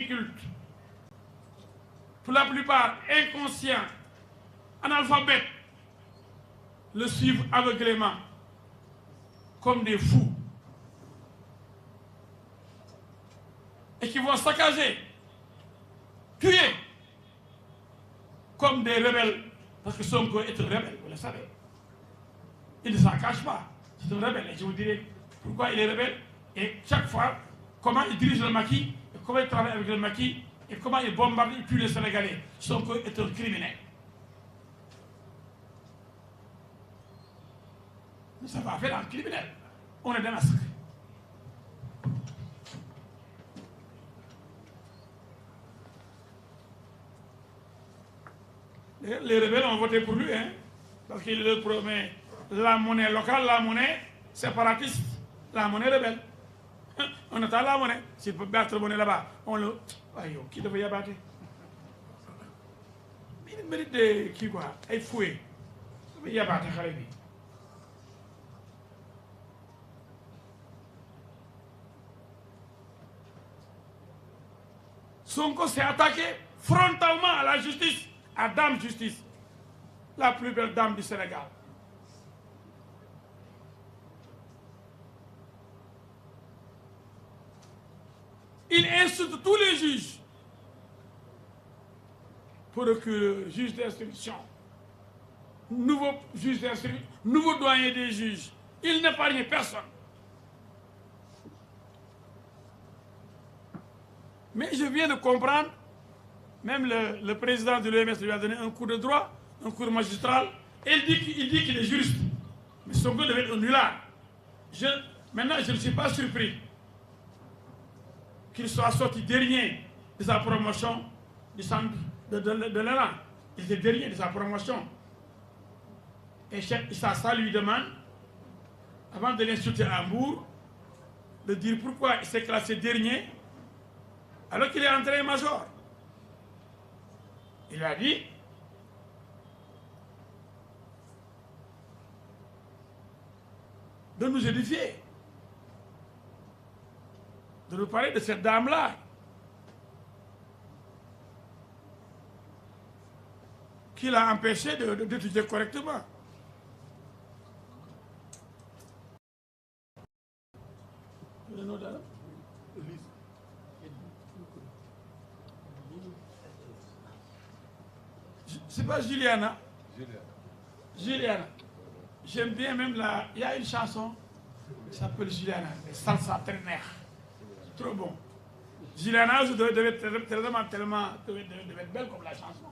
cultes, pour la plupart inconscients, analphabètes, le suivent aveuglément, comme des fous, et qui vont saccager, tuer, comme des rebelles, parce que Sonko est un rebelle, vous le savez. Il ne s'en cache pas, c'est un rebelle, et je vous dirai pourquoi il est rebelle, et chaque fois, comment il dirige le maquis, et comment il travaille avec le maquis, et comment il bombarde, il tue les Sénégalais. Sonko est un criminel. Nous sommes affaire à un criminel. On est dans la secret. Les rebelles ont voté pour lui, hein, parce qu'il leur promet la monnaie locale, la monnaie séparatiste, la monnaie rebelle. On attend la monnaie. S'il peut battre la monnaie là-bas, on le... Aïe, qui devait y abattre? Il mérite de... Qui quoi? Il fouet. Il devait y abattre, Khalibi. Sonko s'est attaqué frontalement à la justice, à Dame Justice, la plus belle dame du Sénégal. Il insulte tous les juges, procureur, juge d'instruction, nouveau juge d'instruction, nouveau doyen des juges. Il n'épargne personne. Mais je viens de comprendre, même le président de l'OMS lui a donné un cours de droit, un cours magistral, et il dit qu'il est juriste. Mais Sonko devait être un nulard. Maintenant, je ne suis pas surpris qu'il soit sorti dernier de sa promotion du centre de l'Élan. Il était dernier de sa promotion. Et ça lui demande, avant de l'insulter à Hambourg, de dire pourquoi il s'est classé dernier alors qu'il est entré major. Il a dit de nous édifier, de nous parler de cette dame-là qui l'a empêché d'étudier correctement. Le nom d'elle? C'est pas Juliana? Juliana. J'aime bien même il y a une chanson qui s'appelle Juliana, salsa trener. Trop bon. Juliana devait être tellement belle comme la chanson.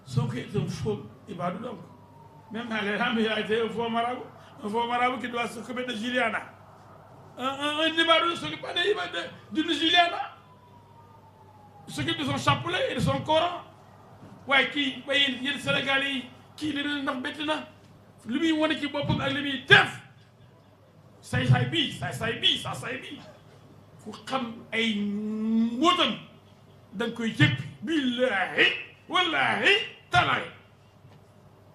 Sauf qu'il est un faux Ibadou donc. Même dans les rames, il a été un faux marabout qui doit s'occuper de Juliana. Un Ibadou ne s'occupe pas d'une Juliana. Il s'occupe de son chapelet et de son Coran. Ouais, il y a des Sénégalais qui les rendent maintenant. Lui, on est qui boit avec lui, def. Ça bi. Faut xam ay motam dang koy jëpp billahi wallahi talaay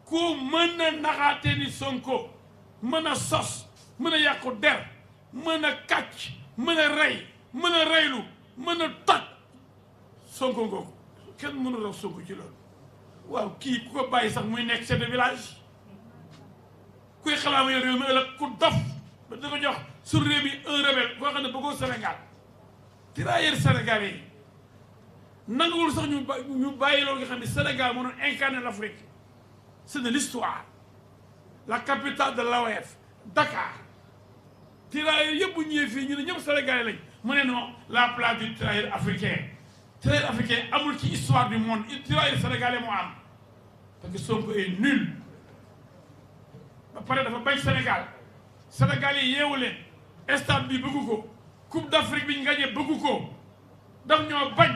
ku mën a naxaate ni Sonko mën a sos mën a yàqu der mën a kàcc mën a rey mën a reylu mën a toj Sonko ngoogu kenn mënu raw Sonko ci loolu. Waaw kii ku ko bàyyi sax muy nekk chef de village kuy xalaama yor réew mi ëllëg ku dof ba da ko jox sur réew mi un rebelle boo xam ne bëggoo Sénégal tirailleurs sénégalais yi nanguwul sax ñu bàyyi loolu nga xam ne Sénégal moo doon incarner l'Afrique. C'est de l'histoire. La capitale de l'AOF, Dakar. Tirailleurs yëpp bu ñëwee fii ñu ne ñëpp sénégalais lañ mu ne non la place du tirailleur africain. Tirailleur africain amul ci histoire du monde tirailleur sénégalais moo am parce que Sonko est nul. ba pare dafa bañ Sénégal. Sénégal yi yeewu leen stade bi bëggu ko coupe d'Afrique bi ñu gagné bëggu ko daf ñoo bañ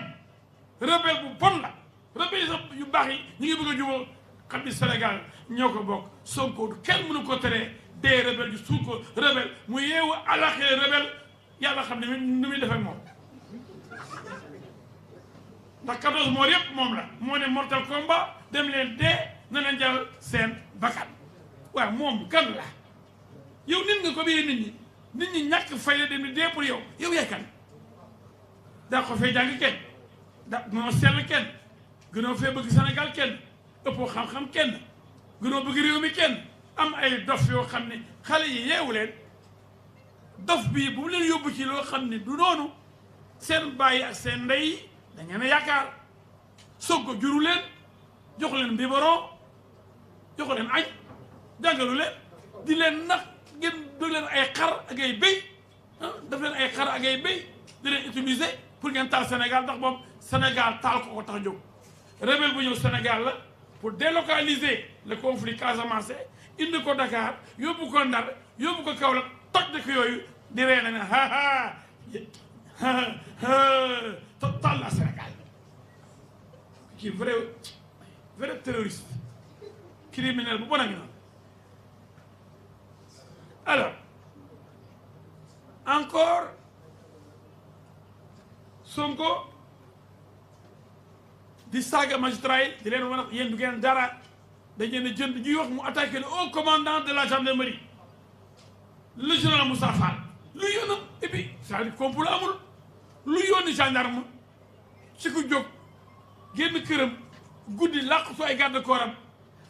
rebelle bu bon la rebelle yi sax yu baax yi ñu ngi bëgg a jubóo xam ni Sénégal ñoo ko bokk Sonko kenn mënu ko teree des rebelle yu suul ko rebelle mu yeewu alaxee rebelle yàlla xam ne nu muy def ak moom ndax 14 morts yëpp moom la moo ne mortal combat dem leen dee na leen jaral seen bakkan waaw moom kan la yow nit nga ko biir nit ñi nit ñi ñàkk fayda dem ni dee pour yow yaay kan daa ko fay jàng kenn da moo sell kenn gënoo fee bëgg Sénégal kenn ëppoo xam-xam kenn gënoo bëgg réew mi kenn am ay dof yoo xam ne xale yi yeewu leen dof bii bu mu leen yóbbu ci loo xam ne du noonu seen bàyyi ak seen ndey da ngeen a yaakaar Sonko juru leen jox leen biberon jox leen añ jàngalu leen di leen nax ngeen dog leen ay xar ak ay béy daf leen ay xar ak ay béy di leen utiliser pour ngeen taal Sénégal ndax moom Sénégal taal ko tax jóg rebelle bu ñëw Sénégal la pour délocaliser le conflit Casamance indi ko Dakar yóbbu ko Ndar yóbbu ko Kaolack toj dëkk yooyu di ree na ne taal la Sénégal kii vrai terroriste criminel bu bon a ngi noonu alors encore Sonko di saaga magistrat yi di leen wan a yéen du ngeen dara dañ leen a jënd ñuy wax mu attaqué le haut commandant de la gendarmerie le général Moussa Fall lu yoonam et puis c'est-à-dire complot amul lu yónni gendarme ci ku jóg génn këram guddi làqatu ay garde corps am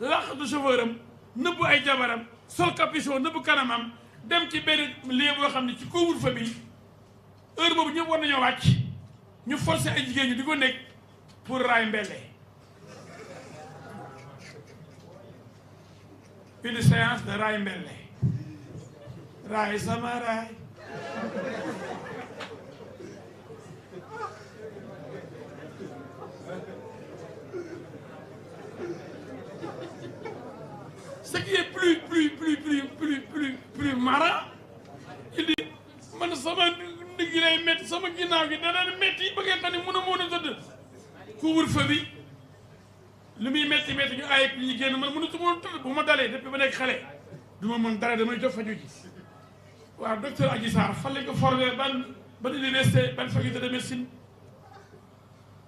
làqatu chauffeur am nëbb ay jabaram sol capuchon nëbb kanamam dem ci benn lieu boo xam ne ci couvre-feu bi heure boobu ñëpp war nañoo wàcc ñu forcé ay jigéen ñi di ko nekk pour raay mbelle une séance de raay mbelle raay sama raay ce qui est plus marrant il dit man sama ndigg lay métti sama ginnaaw gi dana métti ba ngeen xam ne mën a tëdd couvre-feu bi lu muy métti ñu ay ñu génn man mënatu ma tëdd bu ma dalee depuis ba nekk xale du ma mën dara damay jóg faju ji waaw docteur Adji Sarr fan lañ ko formé ban université ban faculté de médecine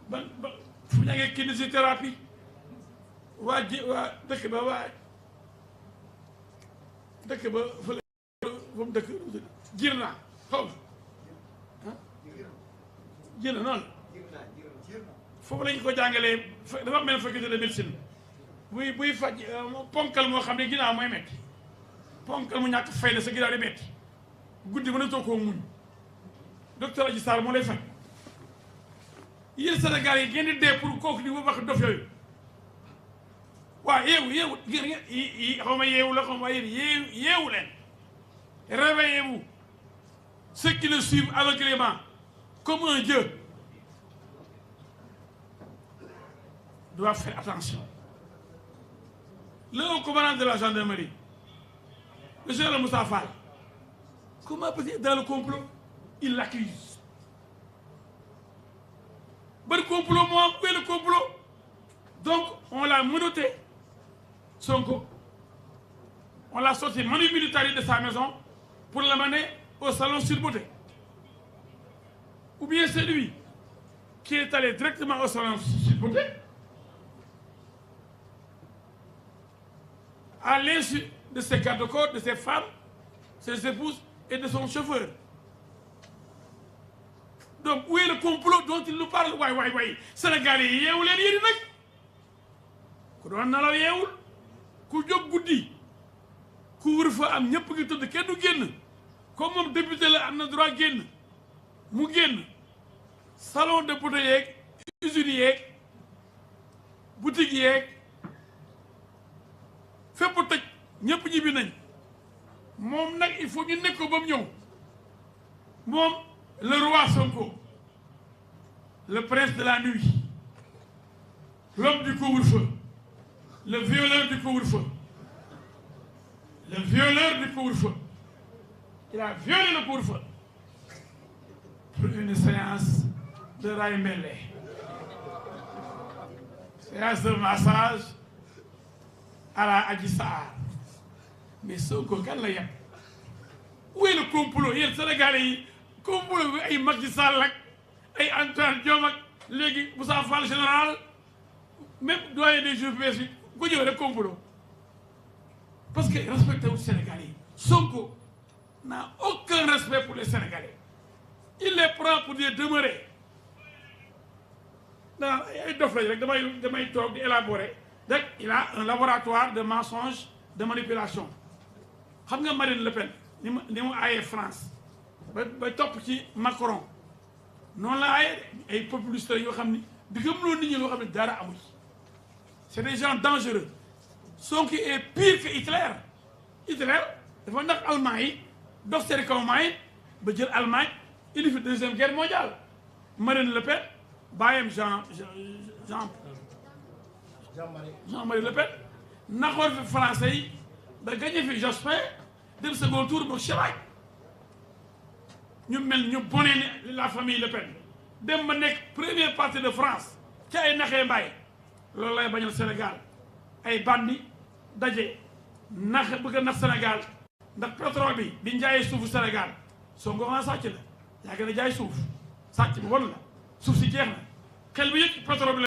ba fu ñu ngi kinésithérapie waa dëkk ba fële fa mu dëkk jir naa xaw ma jir na noonu foofu lañ ko jàngalee dafa mel faculté de médecine buy faj ponkal moo xam ne ginnaaw mooy metti ponkal mu ñàkk fayda sa ginnaaw di metti guddi mën a toog koo muñ docteur Adji Sarr moo lay faj yéen Sénégal yi ngeen di dee pour kooku di wax dof yooyu waaw yeewu xaw ma yeewu la xaw ma yeewu leen réveillez-vous ceux qui le suivent aveuglément comme un dieu doivent faire attention. Le haut commandant de la gendarmerie, le général Moussa Fall, comment peut-il dans le complot? Il l'accuse. Bon complot, moi, où est le complot? Donc, on l'a menotté, Sonko. On l'a sorti manu militaire de sa maison pour l'amener au salon Sud-Beauté. Ou bien c'est lui qui est allé directement au salon Sud-Beauté à l'insu de ses garde-corps, de ses femmes, ses épouses et de son chauffeur. Donc, où est le complot dont il nous parle? Waay Sénégalais yi yeewu leen yéen nag ku doon nalaw yeewul ku jóg guddi couvre-feu am ñëpp ngi tëdd kenn du génn comme moom député la am na droit génn mu génn salon de beauté yeeg usines yeeg boutique yeeg fépp tëj ñëpp ñibbi nañ moom nag il faut ñu nekk ko ba mu ñëw moom le roi Sonko le prince de la nuit l'homme du couvre-feu le violeur du couvre-feu le violeur du couvre-feu il a violé le couvre-feu pour une séance de raay mbelle séance de massage à la Adji Sarr mais Sonko kan la yem où est le complot yéen Sénégalais yi complot bi ay Macky Sall ak ay Antoine Diome ak léegi Moussa Fall général même doyen des juges bees yi ko ñëw rek complot parce que respecté wul Sénégalais yi Sonko n'a aucun respect pour les Sénégalais. Il les prend pour des demeurés. Non, damay toog di élaborer. Donc, il a un laboratoire de mensonges, de manipulation. Xam nga Marine Le Pen ni mu aayee France ba topp ci Macron noonu la aayee ay populistes yoo xam ni di gëmloo nit ñi loo xam ne dara amul. C'est des gens dangereux. Sonko est pire que Hitler. Hitler dafa ndax Allemagne yi dox seen kaw yi ba jël Allemagne indi fi deuxième guerre mondiale. Marine Le Pen bàyyam Jean-Marie Le Pen naxoon fi français yi ba gagné fi Jospin dem second tour ba Chirac ñu mel ñu bonee ni la famille Le Pen dem ba nekk premier parti de France ci ay naxee mbaay loolu lay bañal Sénégal ay bandi daje nax bëgg a nax Sénégal ndax pétrole bi di njaayee suufu Sénégal Sonko xanaa sàcc la yaa gën a jaay suuf sàcc bu bon la suuf si jeex na xel bi yëpp pétrole bi